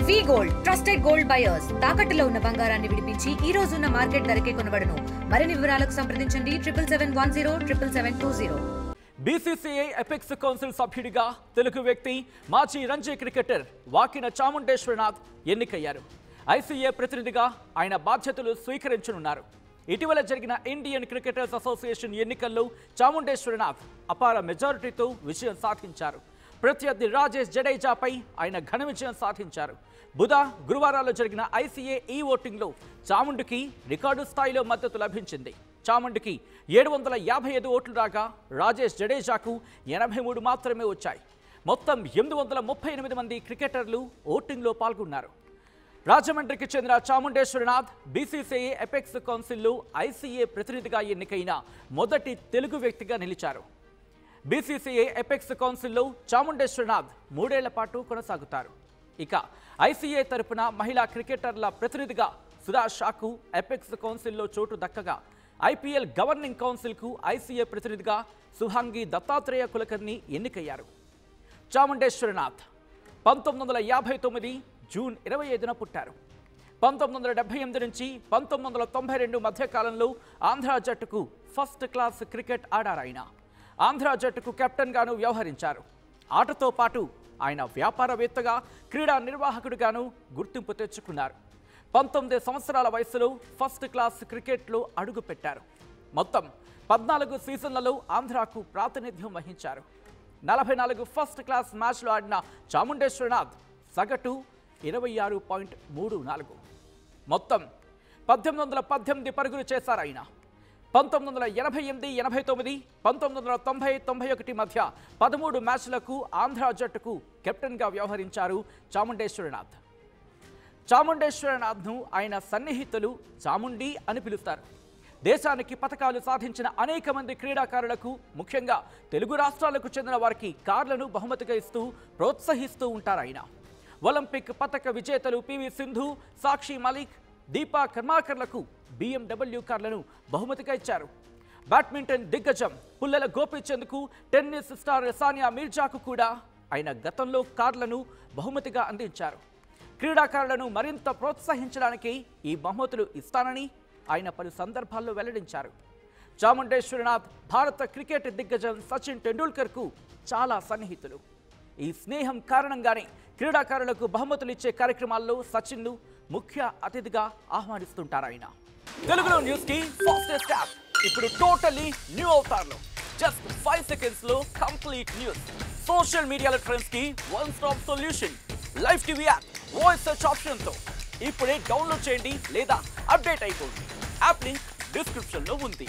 వి gold trusted gold buyers తాకట్టులో ఉన్న బంగారాన్ని విడిపించి ఈ రోజు ఉన్న మార్కెట్ ధరకే కొనబడును. మరిన్ని వివరాలకు సంప్రదించండి 7710772020. బీసీసీఐ ఎపెక్స్ కౌన్సిల్ సభ్యుడిగా తెలుగు వ్యక్తి మాజీ రంజీ క్రికెటర్ వాకిన చాముండేశ్వరనాథ్ ఎన్నికయ్యారు. ఐసీఏ ప్రతినిధిగా ఆయన బాధ్యతలు స్వీకరించనున్నారు. ఇటీవల జరిగిన ఇండియన్ క్రికెటర్స్ అసోసియేషన్ ఎన్నికల్లో చాముండేశ్వరనాథ్ అపార మెజారిటీతో విజయం సాధించారు. ప్రత్యర్థి రాజేష్ జడేజాపై ఆయన ఘన విజయం సాధించారు. బుధ గురువారాల్లో జరిగిన ఐసీఏ ఈ ఓటింగ్లో చాముండికి రికార్డు స్థాయిలో మద్దతు లభించింది. చాముండికి 755 ఓట్లు రాగా రాజేష్ జడేజాకు 83 మాత్రమే వచ్చాయి. మొత్తం 838 మంది క్రికెటర్లు ఓటింగ్లో పాల్గొన్నారు. రాజమండ్రికి చెందిన చాముండేశ్వరనాథ్ బీసీసీఐ ఎపెక్స్ కౌన్సిల్లో ఐసీఏ ప్రతినిధిగా ఎన్నికైన మొదటి తెలుగు వ్యక్తిగా నిలిచారు. బీసీసీఐ ఎపెక్స్ కౌన్సిల్లో చాముండేశ్వరనాథ్ 3 ఏళ్ల పాటు కొనసాగుతారు. ఇక ఐసీఏ తరపున మహిళా క్రికెటర్ల ప్రతినిధిగా సుధా షాకు ఎపెక్స్ కౌన్సిల్లో చోటు దక్కగా ఐపీఎల్ గవర్నింగ్ కౌన్సిల్కు ఐసీఏ ప్రతినిధిగా సుహాంగి దత్తాత్రేయ కులకర్ణి ఎన్నికయ్యారు. చాముండేశ్వరనాథ్ 1959 జూన్ 25న పుట్టారు. 1978 నుంచి 1992 మధ్య కాలంలో ఆంధ్ర జట్టుకు ఫస్ట్ క్లాస్ క్రికెట్ ఆడారాయన. ఆంధ్ర జట్టుకు కెప్టెన్గాను వ్యవహరించారు. ఆటతో పాటు ఆయన వ్యాపారవేత్తగా క్రీడా నిర్వాహకుడిగాను గుర్తింపు తెచ్చుకున్నారు. 19 సంవత్సరాల వయసులో ఫస్ట్ క్లాస్ క్రికెట్లో అడుగుపెట్టారు. మొత్తం 14 సీజన్లలో ఆంధ్రాకు ప్రాతినిధ్యం వహించారు. 44 ఫస్ట్ క్లాస్ మ్యాచ్లు ఆడిన చాముండేశ్వరనాథ్ సగటు 26.34. మొత్తం 1818 పరుగులు చేశారు ఆయన. 1988, 89, 1990, 91 మధ్య 13 మ్యాచ్లకు ఆంధ్ర జట్టుకు కెప్టెన్గా వ్యవహరించారు చాముండేశ్వరనాథ్. చాముండేశ్వరనాథ్ను ఆయన సన్నిహితులు చాముండి అని పిలుస్తారు. దేశానికి పతకాలు సాధించిన అనేక మంది క్రీడాకారులకు, ముఖ్యంగా తెలుగు రాష్ట్రాలకు చెందిన వారికి కార్లను బహుమతిగా ఇస్తూ ప్రోత్సహిస్తూ ఉంటారు ఆయన. ఒలింపిక్ పతక విజేతలు పివి సింధు, సాక్షి మలిక్, దీపా కర్మాకర్లకు BMW కార్లను బహుమతిగా ఇచ్చారు. బ్యాడ్మింటన్ దిగ్గజం పుల్లెల గోపీచంద్కు, టెన్నిస్ స్టార్ సానియా మీర్జాకు కూడా ఆయన గతంలో కార్లను బహుమతిగా అందించారు. క్రీడాకారులను మరింత ప్రోత్సహించడానికి ఈ బహుమతులు ఇస్తానని ఆయన పలు సందర్భాల్లో వెల్లడించారు. చాముండేశ్వరనాథ్ భారత క్రికెట్ దిగ్గజం సచిన్ టెండూల్కర్కు చాలా సన్నిహితులు. ఈ స్నేహం కారణంగానే క్రీడాకారులకు బహుమతులు ఇచ్చే కార్యక్రమాల్లో సచిన్ను ముఖ్య అతిథిగా ఆహ్వానిస్తుంటారు ఆయన. తెలుగులో న్యూస్ కి ఫాస్టెస్ట్ యాప్ ఇప్పుడు టోటలీ న్యూ అవతార్లో జస్ట్ 5 seconds లో కంప్లీట్ న్యూస్. సోషల్ మీడియాలో ట్రెండ్స్ కి one stop solution. Live TV app voice search option తో ఇప్పుడే డౌన్లోడ్ చేయండి లేదా అప్డేట్ అయిపోండి. యాప్ లింక్ డిస్క్రిప్షన్ లో ఉంది.